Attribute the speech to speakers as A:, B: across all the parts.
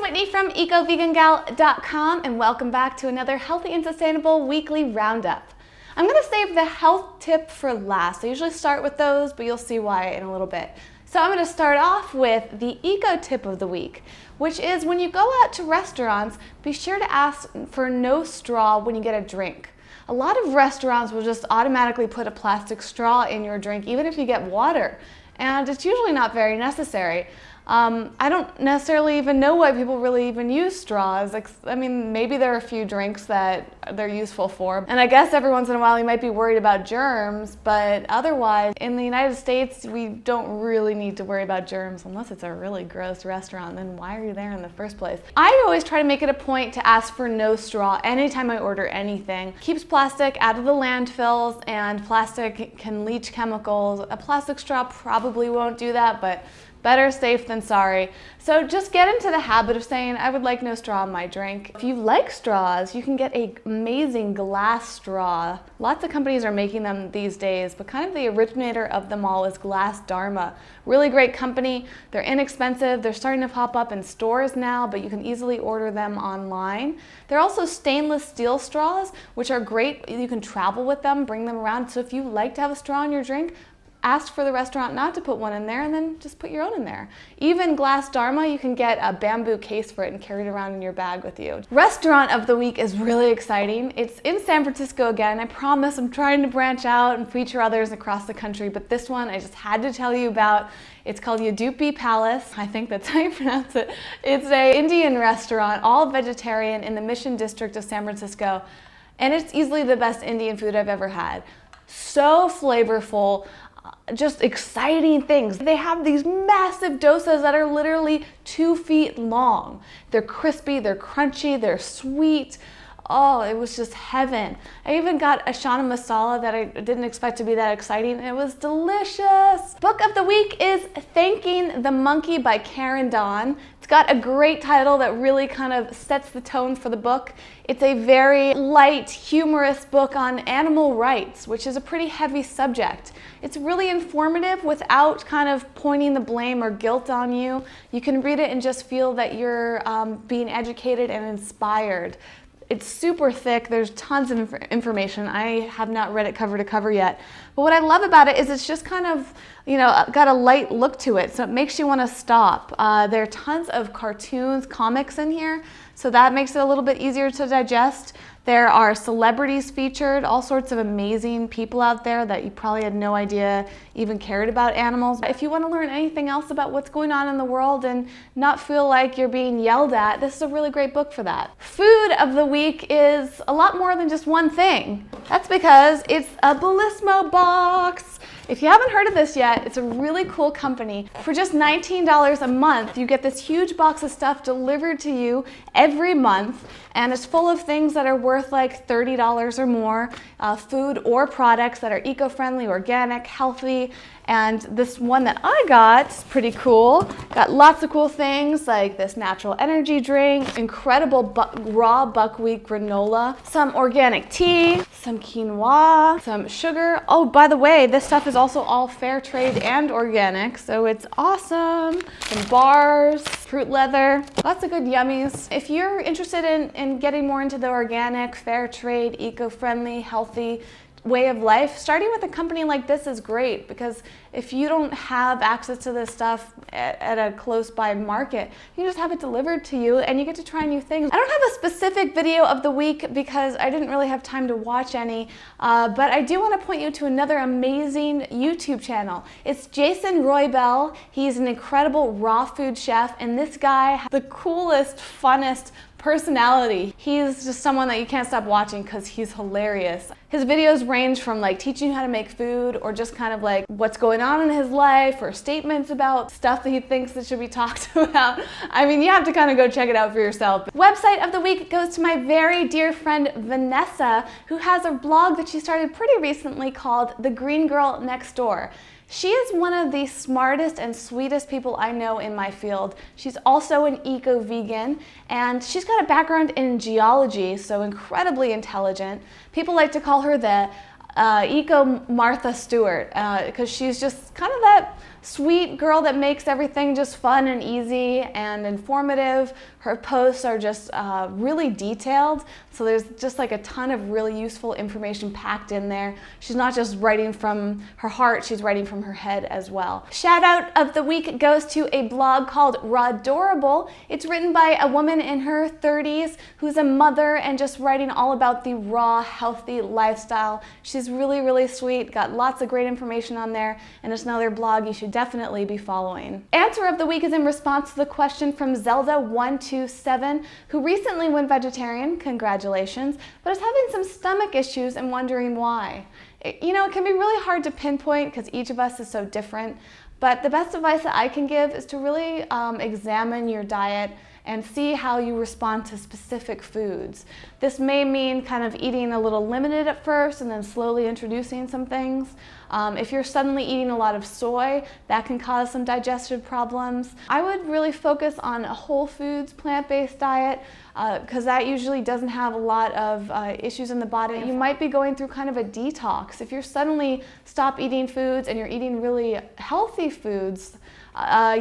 A: Whitney from EcoVeganGal.com and welcome back to another healthy and sustainable weekly roundup. I'm going to save the health tip for last. I usually start with those, but you'll see why in a little bit. So I'm going to start off with the eco tip of the week, which is when you go out to restaurants, be sure to ask for no straw when you get a drink. A lot of restaurants will just automatically put a plastic straw in your drink, even if you get water, and it's usually not very necessary. I don't necessarily even know why people really even use straws. I mean, maybe there are a few drinks that they're useful for. And I guess every once in a while you might be worried about germs, but otherwise, in the United States, we don't really need to worry about germs unless it's a really gross restaurant. Then why are you there in the first place? I always try to make it a point to ask for no straw anytime I order anything. Keeps plastic out of the landfills, and plastic can leach chemicals. A plastic straw probably won't do that, but better safe than sorry. So just get into the habit of saying, I would like no straw in my drink. If you like straws, you can get an amazing glass straw. Lots of companies are making them these days, but kind of the originator of them all is GlassDharma. Really great company. They're inexpensive. They're starting to pop up in stores now, but you can easily order them online. They're also stainless steel straws, which are great. You can travel with them, bring them around. So if you like to have a straw in your drink, ask for the restaurant not to put one in there and then just put your own in there. Even GlassDharma, you can get a bamboo case for it and carry it around in your bag with you. Restaurant of the week is really exciting. It's in San Francisco again. I promise I'm trying to branch out and feature others across the country, but this one I just had to tell you about. It's called Udupi Palace. I think that's how you pronounce it. It's an Indian restaurant, all vegetarian in the Mission District of San Francisco, and it's easily the best Indian food I've ever had. So flavorful. Just exciting things. They have these massive dosas that are literally 2 feet long. They're crispy, they're crunchy, they're sweet. Oh, it was just heaven. I even got a chana masala that I didn't expect to be that exciting, and it was delicious. Book of the week is Thanking the Monkey by Karen Dawn. It's got a great title that really kind of sets the tone for the book. It's a very light, humorous book on animal rights, which is a pretty heavy subject. It's really informative without kind of pointing the blame or guilt on you. You can read it and just feel that you're being educated and inspired. It's super thick. There's tons of information. I have not read it cover to cover yet. But what I love about it is it's just kind of, got a light look to it. So it makes you want to stop. There are tons of cartoons, comics in here. So that makes it a little bit easier to digest. There are celebrities featured, all sorts of amazing people out there that you probably had no idea even cared about animals. If you want to learn anything else about what's going on in the world and not feel like you're being yelled at, this is a really great book for that. Food of the week is a lot more than just one thing. That's because it's a BlissmoBox. If you haven't heard of this yet, it's a really cool company. For just $19 a month, you get this huge box of stuff delivered to you every month, and it's full of things that are worth like $30 or more, food or products that are eco-friendly, organic, healthy. And this one that I got is pretty cool. Got lots of cool things like this natural energy drink, incredible raw buckwheat granola, some organic tea, some quinoa, some sugar. Oh, by the way, this stuff is also all fair trade and organic, so it's awesome. Some bars, fruit leather, lots of good yummies. If you're interested in getting more into the organic, fair trade, eco-friendly, healthy way of life, starting with a company like this is great, because if you don't have access to this stuff at a close by market, you just have it delivered to you and you get to try new things. I don't have a specific video of the week because I didn't really have time to watch any, but I do want to point you to another amazing YouTube channel. It's Jason Wrobel. He's an incredible raw food chef, and this guy has the coolest, funnest personality. He's just someone that you can't stop watching because he's hilarious. His videos range from like teaching you how to make food, or just kind of like what's going on in his life, or statements about stuff that he thinks that should be talked about. I mean, you have to kind of go check it out for yourself. Website of the week goes to my very dear friend Vanessa, who has a blog that she started pretty recently called The Green Girl Next Door. She is one of the smartest and sweetest people I know in my field. She's also an eco-vegan, and she's got a background in geology, so incredibly intelligent. People like to call her the Eco Martha Stewart, because she's just kind of that sweet girl that makes everything just fun and easy and informative. Her posts are just really detailed, so there's just like a ton of really useful information packed in there. She's not just writing from her heart, she's writing from her head as well. Shout out of the week goes to a blog called Rawdorable. It's written by a woman in her 30s who's a mother and just writing all about the raw, healthy lifestyle. She's really, really sweet, got lots of great information on there, and it's another blog you should definitely be following. Answer of the week is in response to the question from Zelda127, who recently went vegetarian, congratulations, but is having some stomach issues and wondering why. It can be really hard to pinpoint because each of us is so different, but the best advice that I can give is to really examine your diet and see how you respond to specific foods. This may mean kind of eating a little limited at first and then slowly introducing some things. If you're suddenly eating a lot of soy, that can cause some digestive problems. I would really focus on a whole foods, plant-based diet, because that usually doesn't have a lot of issues in the body. You might be going through kind of a detox. If you're suddenly stop eating foods and you're eating really healthy foods,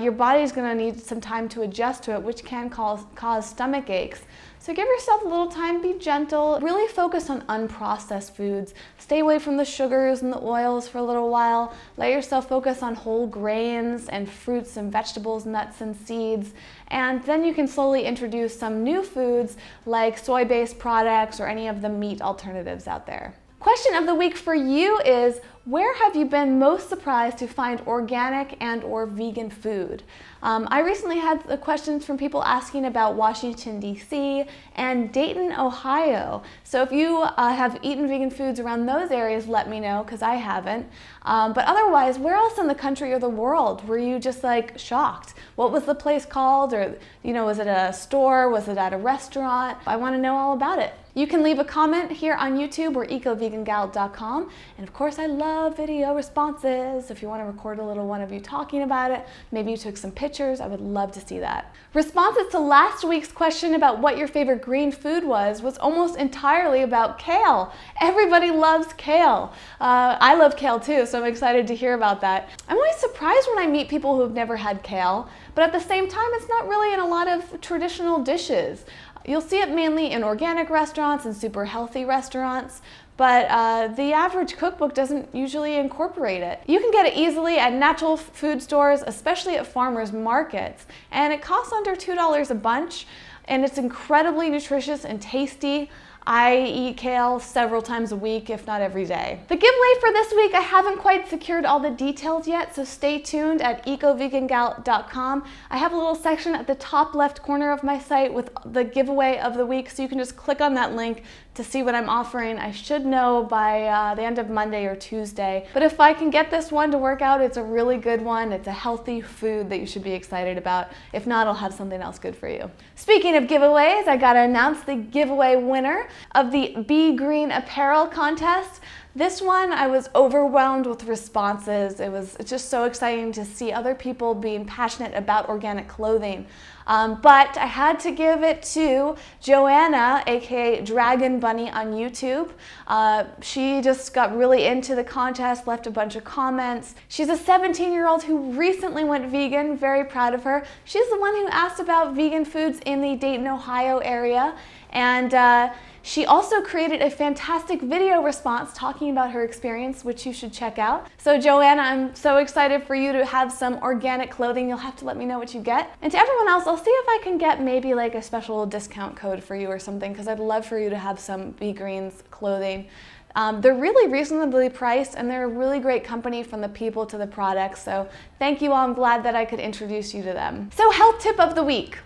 A: your body's going to need some time to adjust to it, which can cause stomach aches. So give yourself a little time, be gentle, really focus on unprocessed foods. Stay away from the sugars and the oils for a little while. Let yourself focus on whole grains and fruits and vegetables, nuts and seeds. And then you can slowly introduce some new foods like soy-based products or any of the meat alternatives out there. Question of the week for you is, where have you been most surprised to find organic and or vegan food? I recently had the questions from people asking about Washington, D.C. and Dayton, Ohio. So if you have eaten vegan foods around those areas, let me know, because I haven't. But otherwise, where else in the country or the world were you just like shocked? What was the place called? Or, was it a store? Was it at a restaurant? I want to know all about it. You can leave a comment here on YouTube or ecovegangal.com. And of course, I love video responses. If you want to record a little one of you talking about it, maybe you took some pictures, I would love to see that. Responses to last week's question about what your favorite green food was almost entirely about kale. Everybody loves kale. I love kale too, so I'm excited to hear about that. I'm always surprised when I meet people who have never had kale, but at the same time, it's not really in a lot of traditional dishes. You'll see it mainly in organic restaurants and super healthy restaurants, but the average cookbook doesn't usually incorporate it. You can get it easily at natural food stores, especially at farmers markets, and it costs under $2 a bunch, and it's incredibly nutritious and tasty. I eat kale several times a week, if not every day. The giveaway for this week, I haven't quite secured all the details yet, so stay tuned at ecovegangal.com. I have a little section at the top left corner of my site with the giveaway of the week, so you can just click on that link to see what I'm offering. I should know by the end of Monday or Tuesday. But if I can get this one to work out, it's a really good one. It's a healthy food that you should be excited about. If not, I'll have something else good for you. Speaking of giveaways, I gotta announce the giveaway winner of the Be Green Apparel contest. This one, I was overwhelmed with responses. It's just so exciting to see other people being passionate about organic clothing. But I had to give it to Joanna, aka Dragon Bunny on YouTube. She just got really into the contest, left a bunch of comments. She's a 17-year-old who recently went vegan, very proud of her. She's the one who asked about vegan foods in the Dayton, Ohio area. And she also created a fantastic video response talking about her experience, which you should check out. So Joanna, I'm so excited for you to have some organic clothing. You'll have to let me know what you get. And to everyone else, I'll see if I can get maybe like a special discount code for you or something, because I'd love for you to have some Be Greens clothing. They're really reasonably priced, and they're a really great company from the people to the products. So thank you all. I'm glad that I could introduce you to them. So health tip of the week.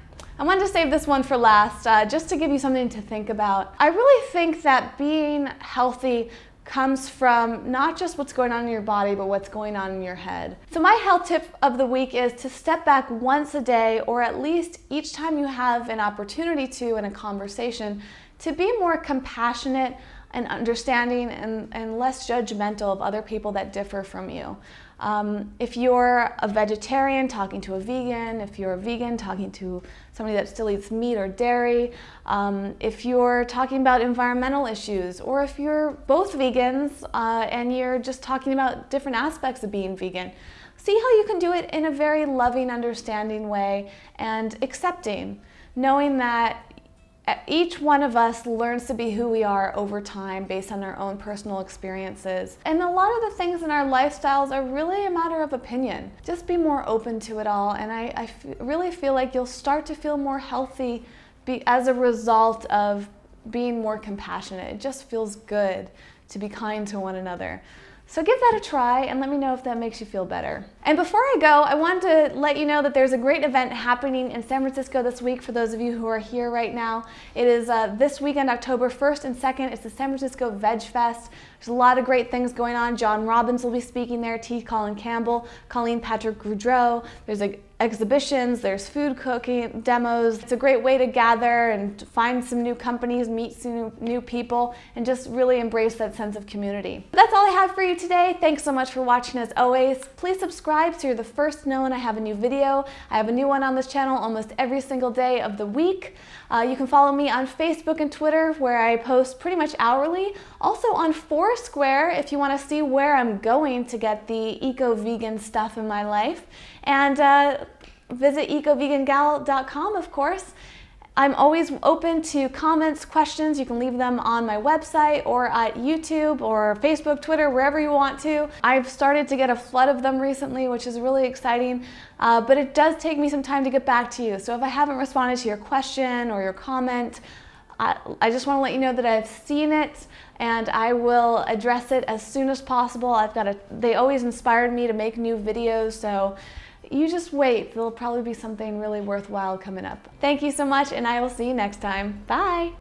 A: I wanted to save this one for last, just to give you something to think about. I really think that being healthy comes from not just what's going on in your body, but what's going on in your head. So my health tip of the week is to step back once a day, or at least each time you have an opportunity to in a conversation, to be more compassionate and understanding and less judgmental of other people that differ from you. If you're a vegetarian, talking to a vegan. If you're a vegan, talking to somebody that still eats meat or dairy. If you're talking about environmental issues, or if you're both vegans and you're just talking about different aspects of being vegan. see how you can do it in a very loving, understanding way and accepting, knowing that each one of us learns to be who we are over time based on our own personal experiences. And a lot of the things in our lifestyles are really a matter of opinion. Just be more open to it all, and I really feel like you'll start to feel more healthy as a result of being more compassionate. It just feels good to be kind to one another. So give that a try and let me know if that makes you feel better. And before I go, I wanted to let you know that there's a great event happening in San Francisco this week for those of you who are here right now. It is this weekend, October 1st and 2nd. It's the San Francisco VegFest. There's a lot of great things going on. John Robbins will be speaking there, T. Colin Campbell, Colleen Patrick Goudreau. There's exhibitions, there's food cooking demos. It's a great way to gather and find some new companies, meet some new people, and just really embrace that sense of community. That's all I have for you today. Thanks so much for watching as always. Please subscribe so you're the first to know when I have a new video. I have a new one on this channel almost every single day of the week. You can follow me on Facebook and Twitter where I post pretty much hourly. Also on Foursquare if you want to see where I'm going to get the eco-vegan stuff in my life. And visit ecovegangal.com, of course. I'm always open to comments, questions. You can leave them on my website or at YouTube or Facebook, Twitter, wherever you want to. I've started to get a flood of them recently, which is really exciting, but it does take me some time to get back to you. So if I haven't responded to your question or your comment, I just want to let you know that I've seen it and I will address it as soon as possible. They always inspired me to make new videos, so you just wait. There'll probably be something really worthwhile coming up. Thank you so much, and I will see you next time. Bye.